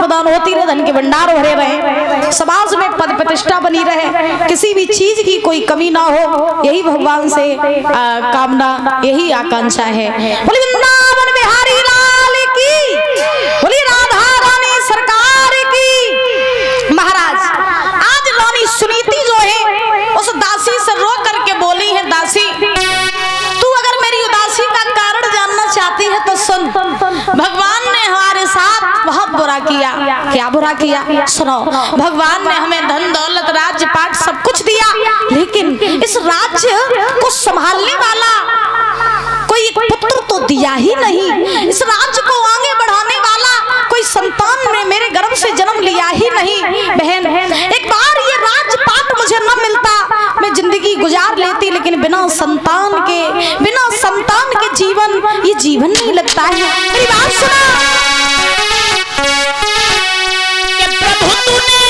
प्रदान होती रहे, धन के भंडार भरे रहे, समाज में पद प्रतिष्ठा बनी रहे, किसी भी चीज की कोई कमी ना हो, यही भगवान से कामना, यही आकांक्षा है। बोले वृंदावन बिहारी लाल की, बोली राधा रानी सरकार की। महाराज आज रानी सुनीति जो है उस दासी से रो करके बोली है, दासी तू अगर मेरी उदासी का कारण जानना चाहती है तो सुन, भगवान ने हमारे साथ बहुत बुरा किया। क्या बुरा किया? सुनो, भगवान ने हमें धन दौलत राज्य पाट सब कुछ दिया, लेकिन इस राज्य को संभालने वाला कोई पुत्र तो दिया ही नहीं, इस राज्य को आगे बढ़ाने वाला कोई संतान ने मेरे गर्भ से जन्म लिया ही नहीं। बहन, एक बार ये राजपाट मुझे न मिलता, मैं जिंदगी गुजार लेती, लेकिन बिना संतान के जीवन, ये जीवन नहीं लगता है। मेरी बात सुना कि प्रभु तूने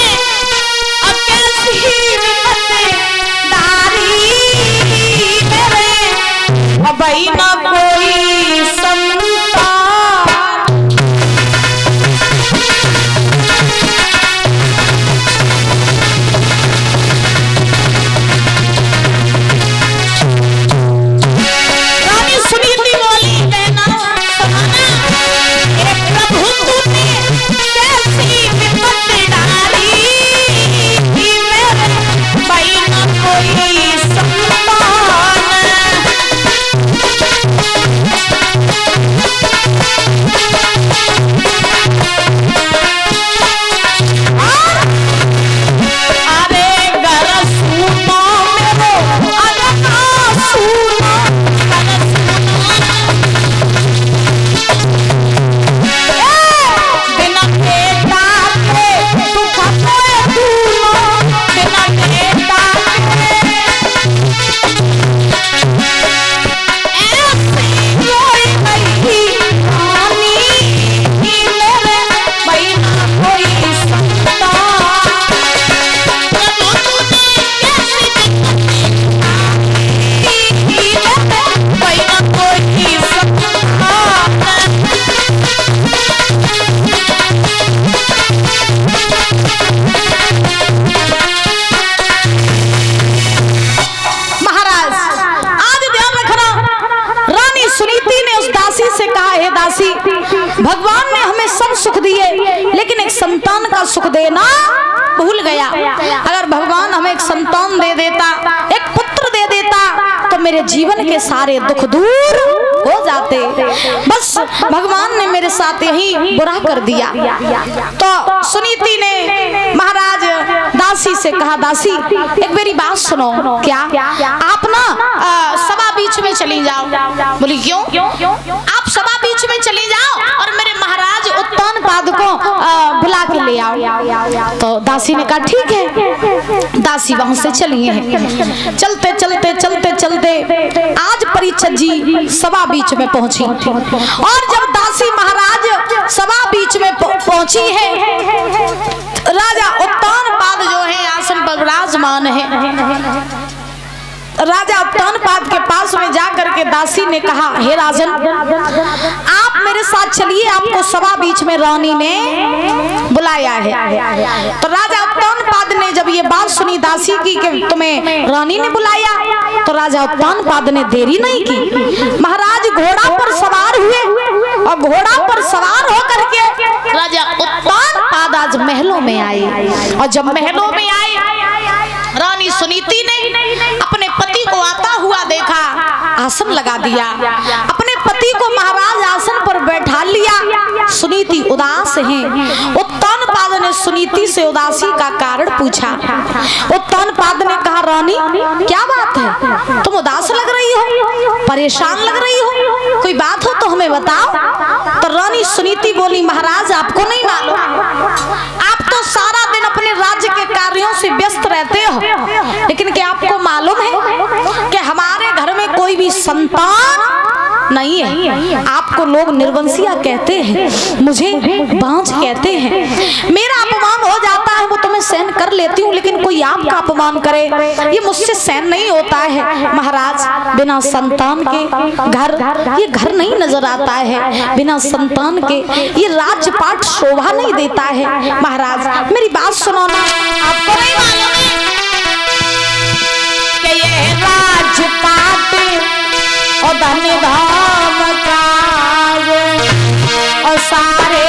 अब कैसी दारी मेरे, अब ना कोई संतान। रानी सुनीति बोली, बहना समाना, प्रभु तूने कैसी विपत्ति डाली मेरे, भाई ना कोई संतान। भगवान ने हमें सब सुख दिए, लेकिन एक संतान का सुख देना भूल गया। अगर भगवान हमें एक संतान दे देता, एक पुत्र दे देता, तो मेरे जीवन के सारे दुख दूर हो जाते। बस भगवान ने मेरे साथ यही बुरा कर दिया। तो सुनीति ने महाराज दासी से कहा, दासी एक मेरी बात सुनो। क्या? आप ना सभा बीच में चली जाओ। बोली क्यों? आप सभा बीच में चली जाओ और मेरे महाराज उत्तान पाद को बुला के ले आओ। तो दासी ने कहा ठीक है। दासी वहां से चली है। चलते चलते चलते चलते आज परीक्षित जी सभा बीच में पहुंची, और जब दासी महाराज सभा बीच में पहुंची है, राजा उत्तान पाद जो है आसन पर विराजमान है। राजा उत्तानपाद के पास में जाकर के दासी ने कहा, हे राजन आप मेरे साथ चलिए, आपको सभा बीच में रानी ने बुलाया है। तो राजा उत्तानपाद ने जब ये बात सुनी दासी की कि तुम्हें रानी ने बुलाया, तो राजा उत्तानपाद ने देरी नहीं की। महाराज घोड़ा पर सवार हुए और घोड़ा पर सवार होकर के राजा उत्तानपाद आज महलों में आए। और जब महलों में आए, रानी सुनीति ने अपने पति को आता हुआ देखा, आसन लगा दिया, अपने पति को महाराज आसन पर बैठा लिया। सुनीति उदास है। उत्तानपाद ने सुनीति से उदासी का कारण पूछा। उत्तानपाद ने कहा, रानी क्या बात है, तुम उदास लग रही हो, परेशान लग रही हो, कोई बात हो तो हमें बताओ। तो रानी सुनीति बोली, महाराज आपको नहीं मालूम, आप तो सारा दिन अपने राज्य के कार्यों से व्यस्त रहते हो, लेकिन क्या आपको मालूम है कि हमारे घर में कोई भी संतान नहीं है। आपको लोग निर्वंशिया कहते हैं, मुझे बांझ कहते हैं। मेरा अपमान हो जाता है वो तो मैं सहन कर लेती हूँ, लेकिन कोई आपका अपमान करे, ये मुझसे सहन नहीं होता है। महाराज बिना संतान के घर, ये घर नहीं नजर आता है, बिना संतान के ये राजपाट शोभा नहीं देता है। महाराज मेरी बात सुनो ना, आपको नहीं मालूम है कि ये राजपाट और धन धाम काज और सारे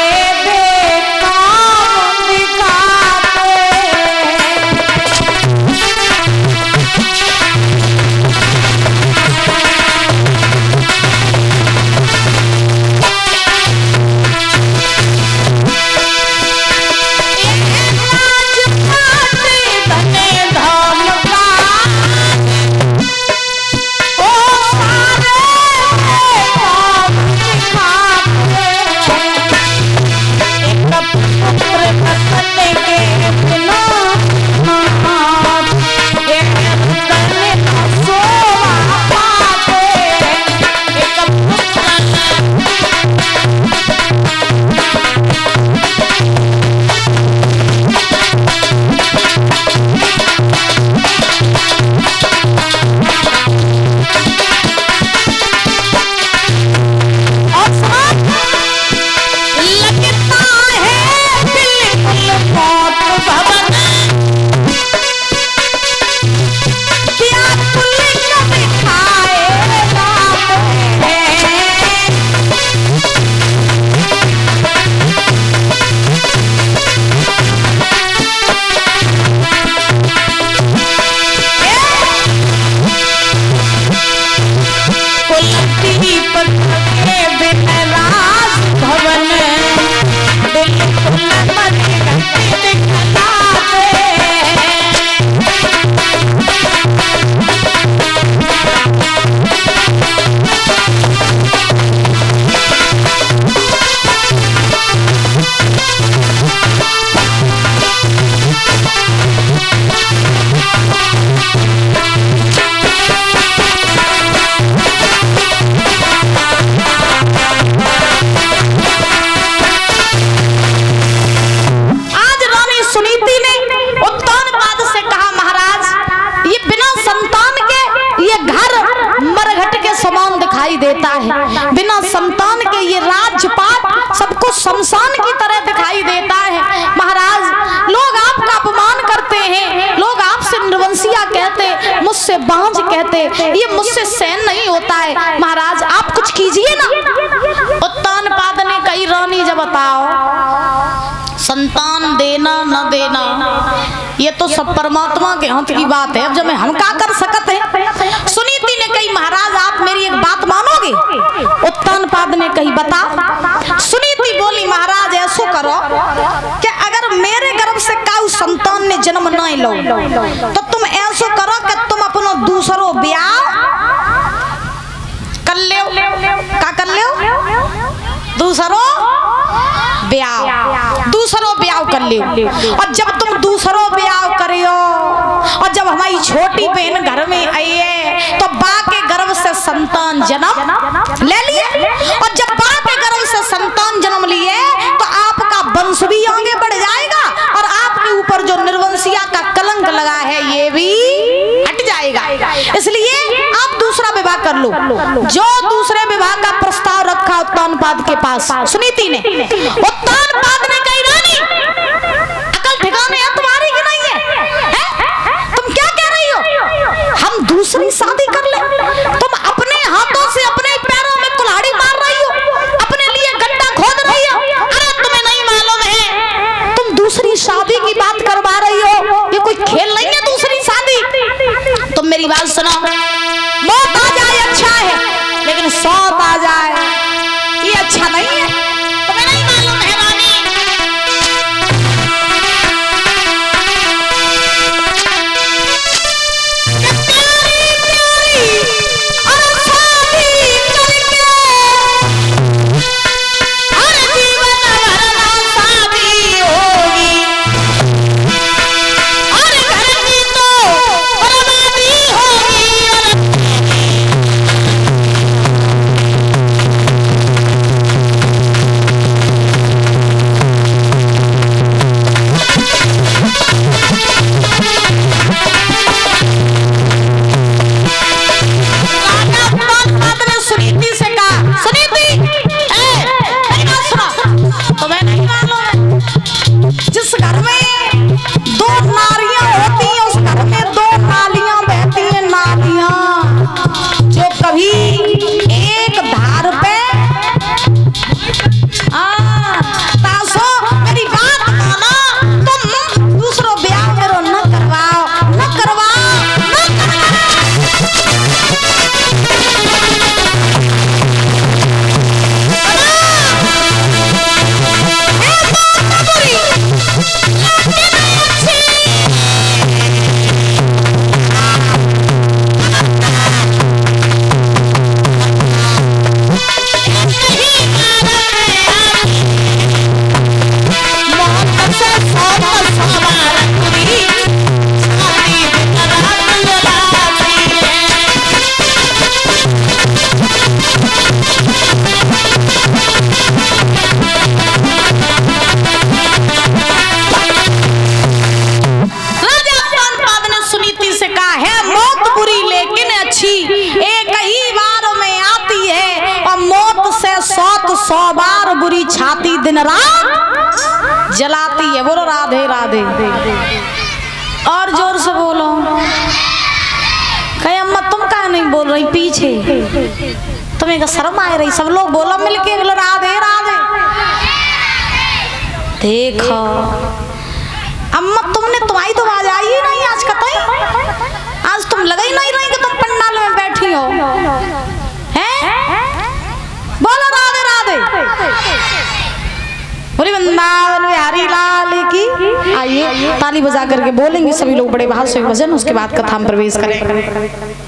देता है, बिना संतान के ये राजपाट सबको शमशान की तरह दिखाई देता है। महाराज लोग आपका अपमान करते हैं, लोग आपसे निर्वंशिया कहते, मुझसे बांझ कहते, ये मुझसे सहन नहीं होता है। महाराज आप कुछ कीजिए ना। उत्तानपाद ने कही रानी जब बताओ संतान देना न देना ये तो सब परमात्मा के हाथ की बात है, अब जब हम क्या कर सकते हैं। सुनीति ने कही महाराज आप मेरी एक बात मानोगे? उत्तानपाद ने कही बता। सुनीति बोली महाराज ऐसो करो कि अगर मेरे गर्भ से काऊ संतान ने जन्म नहीं लो तो तुम ऐसो करो कि तुम अपनो दूसरो ब्याह कर ले। क्या कर ले? दूसरो ब्याह कर ले। और जब तुम दूसरो ब्याह करियो और जब हमारी छोटी बहन घर में आई है तो बा के गर्भ से संतान जन्म ले लिए, और जब बा के गर्भ से संतान जन्म लिए तो आपका वंश भी आगे बढ़ जाएगा और आपके ऊपर जो निर्वंशिया का कलंक लगा है ये भी हट जाएगा। इसलिए आप दूसरा विवाह कर लो। जो दूसरे विवाह का प्रस्ताव रखा उत्तानपाद के पास सुनीति ने, उत्तानपाद ने कही रानी अकल ठिकाने है तुम्हारी कि नहीं है? तुम क्या कह रही हो? हम दूसरी शादी कर ले? तुम अपने हाथों से अपने पैरों में कुल्हाड़ी मार रही हो, अपने लिए गड्ढा खोद रही हो। अरे तुम्हें नहीं मालूम है तुम दूसरी शादी की बात करवा रही हो, ये कोई खेल नहीं है दूसरी शादी। तुम मेरी बात सुनो, मौत आ जाए अच्छा है लेकिन सौत आ जाए ये अच्छा नहीं है। तुम्हें नहीं मालूम है नहीं मालूम है? जिस घर में दो नारियां होती हैं उस घर में दो नालियां बहती हैं, नालियां जो कभी एक धार पे तासो मेरी बात मानो, तुम दूसरो ब्याह करो न करवाओ, न करवाओ, न छाती दिन रात जलाती है। बोलो राधे राधे और जोर से बोलो। कहे अम्मा तुम क्या नहीं बोल रही पीछे, तुम्हें शर्म आ रही? सब लोग बोलो मिलके, बोलो राधे राधे। देखो अम्मा तुमने तुम्हारी तो आवाज आई ही नहीं आज कतई, आज तुम लगा ही नहीं रही कि तुम पंडाल में बैठी हो हैं? बोलो राधे राधे। बोले वृंदावन बिहारी लाल की। आइए ताली बजा करके बोलेंगे सभी लोग बड़े भाव से भजन, उसके बाद कथा में प्रवेश करें।